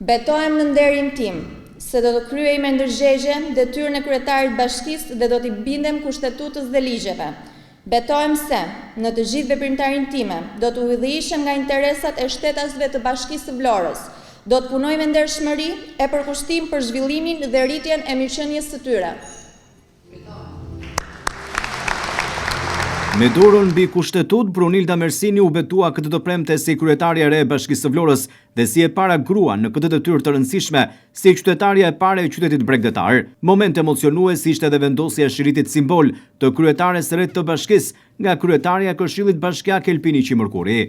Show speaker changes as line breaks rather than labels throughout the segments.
Betohem në nderin tim se do të kryej me ndërgjegje detyrën e kryetarit bashkisë dhe do t'i bindem kushtetutës dhe ligjeve. Betohem se, në të gjithë veprimtarin time, do të udhëhiqem nga interesat e shtetasve të Bashkisë së Vlorës, do të punoj me ndershmëri e përkushtim për zhvillimin dhe rritjen e mirëqenies së tyre.
Me dorën mbi kushtetut, Brunilda Mersini u betua këtë të premte si kryetarja e re e Bashkisë së Vlorës dhe si e para grua në këtë detyrë të rëndësishme, si qytetarja e parë e qytetit bregdetar. Moment emocionues ishte edhe vendosja e shiritit simbol të kryetares së re të bashkisë nga kryetarja e Këshillit Bashkiak Elpini Qimërkuri.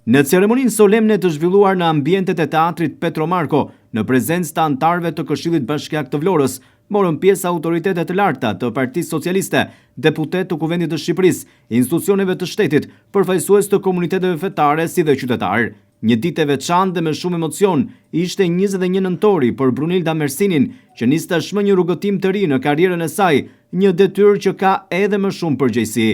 Në ceremoninë solemne të zhvilluar në ambientet e teatrit Petro Marko, në prezencë të anëtarëve të Këshillit Bashkiak të Vlorës, morën pjesë autoritetet të larta të Partisë Socialiste, deputet të Kuvendit të Shqipërisë, institucioneve të shtetit, përfaqësues të komuniteteve fetare si dhe qytetarë. Një ditë e veçantë dhe me shumë emocion ishte 21 nëntori për Brunilda Mersinin, që nis tashmë një rrugëtim të ri në karrierën e saj, një detyrë që ka edhe më shumë përgjegjësi.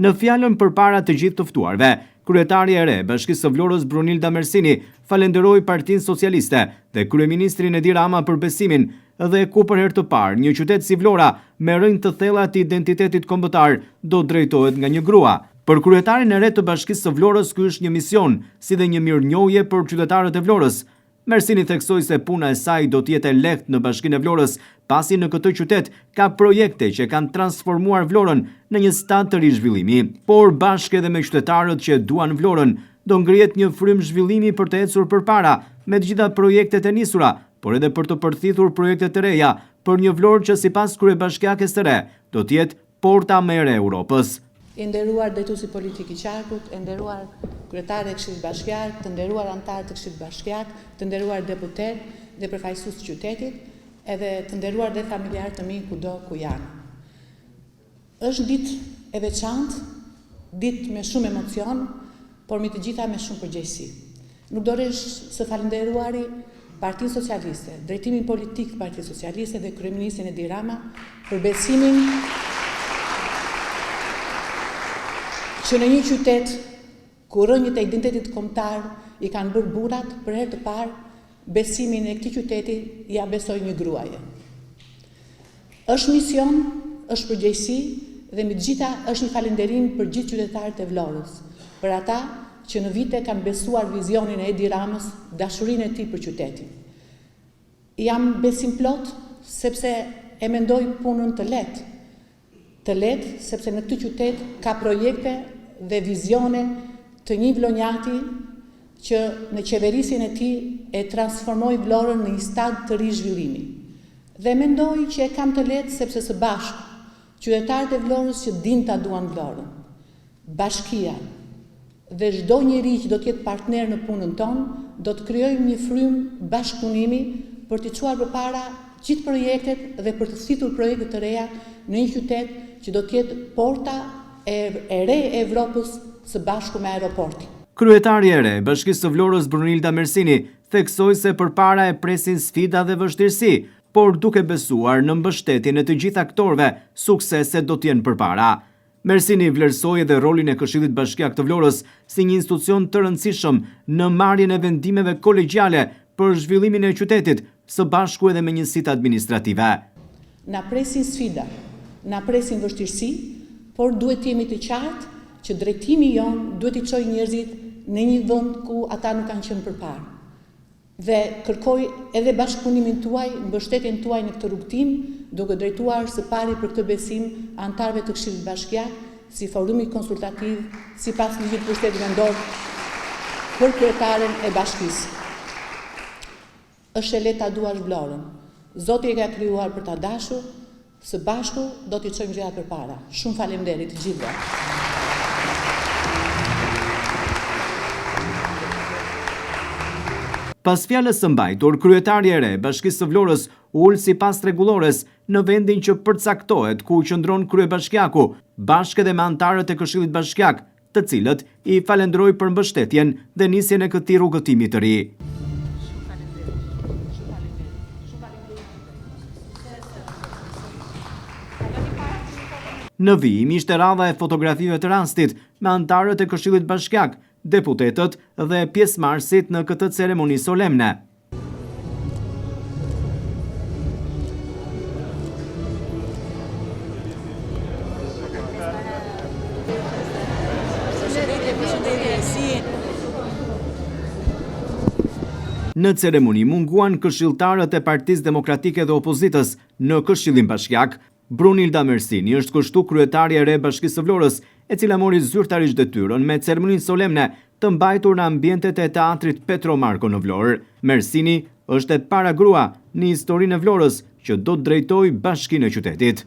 Në fjalën përpara të gjithë të ftuarve, kryetarja e re e Bashkisë së Vlorës Brunilda Mersini falenderoi Partinë Socialiste dhe kryeministrin Edi Rama për besimin dhe ku për herë të parë një qytet si Vlora me rrënjë të thella të identitetit kombëtar do drejtohet nga një grua. Për kryetarin e re të Bashkisë së Vlorës ky është një mision, si dhe një mirënjohje për qytetarët e Vlorës. Mersini theksoi se puna e saj do të jetë e lehtë në Bashkinë e Vlorës, pasi në këtë qytet ka projekte që kanë transformuar Vlorën në një stad të ri zhvillimi, por bashkë edhe me qytetarët që duan Vlorën, do ngrihet një frymë zhvillimi për të ecur përpara me të gjitha projektet e nisura, por edhe për të përthithur projekte të reja për një Vlorë që sipas kryebashkiakes së re do të jetë porta më e re e Europës.
I nderuar drejtuesi politik i qarkut, e nderuar kryetari i Këshillit Bashkiak, të nderuar anëtarë të Këshillit Bashkiak, të nderuar deputet dhe përfaqësues të qytetit, edhe të nderuar dhe familjarë të mi kudo ku janë. Është ditë e veçantë, ditë me shumë emocion, por me të gjitha me shumë përgjegjësi. Nuk do rresh së falenderuari Partinë Socialiste, drejtimin politik të Partisë Socialiste dhe kryeministrin Edi Rama për besimin që në një qytet ku rrënjët e identitetit kombëtar i kanë bërë burrat, për herë të parë besimin e këtij qyteti ja besoi një gruaje. Është mision, është përgjegjësi dhe me të gjitha është një falënderim për gjithë qytetarët e Vlorës, për ata që në vite kanë besuar vizionin e Edi Ramës, dashurinë e tij për qytetin. Jam besim plot sepse e mendoj punën të lehtë sepse në këtë qytet ka projekte dhe vizione të një vlonjati që në qeverisin e tij e transformoi Vlorën në një stad të ri zhvillimi. Dhe mendoj që e kam të lehtë sepse së bashku qytetarët e Vlorës që din ta duan Vlorën, bashkia dhe çdo njeri që do të jetë partner në punën tonë, do të krijojmë një frymë bashkëpunimi për të çuar përpara gjithë projektet dhe për të thithur projekte të reja në një qytet që do të jetë porta e re e Evropës së bashku me aeroportin.
Kryetarja e re e Bashkisë së Vlorës Brunilda Mersini theksoi se përpara e presin sfida dhe vështirësi, por duke besuar në mbështetjen e të gjithë aktorëve, sukseset do të jenë përpara. Mersini vlerësoi edhe rolin e Këshillit Bashkiak të Vlorës si një institucion të rëndësishëm në marrjen e vendimeve kolegjiale për zhvillimin e qytetit, së bashku edhe me njësitë administrative.
Na presin sfida, na presin vështirësi, por duhet të jemi të qartë që drejtimi jon duhet të çojë njerëzit në një vend ku ata nuk kanë qenë përpara. Dhe kërkoj edhe bashkëpunimin tuaj, mbështetjen tuaj në këtë rrugtim, duke drejtuar së pari për këtë besim anëtarëve të Këshillit Bashkiak, si forumi konsultativ, sipas ligjit për shtetin vendor për kryetaren e bashkisë. Është e lehtë ta duash Vlorën. Zoti e ka krijuar për ta dashur, së bashku do t'i çojmë gjërat përpara. Shumë faleminderit të gjithëve.
Pas fjalës së mbajtur, kryetarja e re e Bashkisë së Vlorës ul sipas rregullores në vendin që përcaktohet ku qëndron kryebashkiaku, bashkë edhe me anëtarët e Këshillit Bashkiak, të cilët i falenderoi për mbështetjen dhe nisjen e këtij rrugëtimi të ri. Në vijim ishte radha e fotografive të rastit me anëtarët e Këshillit Bashkiak, deputetët dhe pjesëmarrësit në këtë ceremoni solemne. Në ceremoni munguan këshilltarët e Partisë Demokratike dhe Opozitës në Këshillin Bashkiak. Brunilda Mersini është kështu kryetaria e re e Bashkisë së Vlorës, e cila mori zyrtarisht detyrën me ceremoninë solemne të mbajtur në ambientet e teatrit Petro Marko në Vlorë. Mersini është e para grua në historinë e Vlorës që do të drejtojë Bashkinë e Qytetit.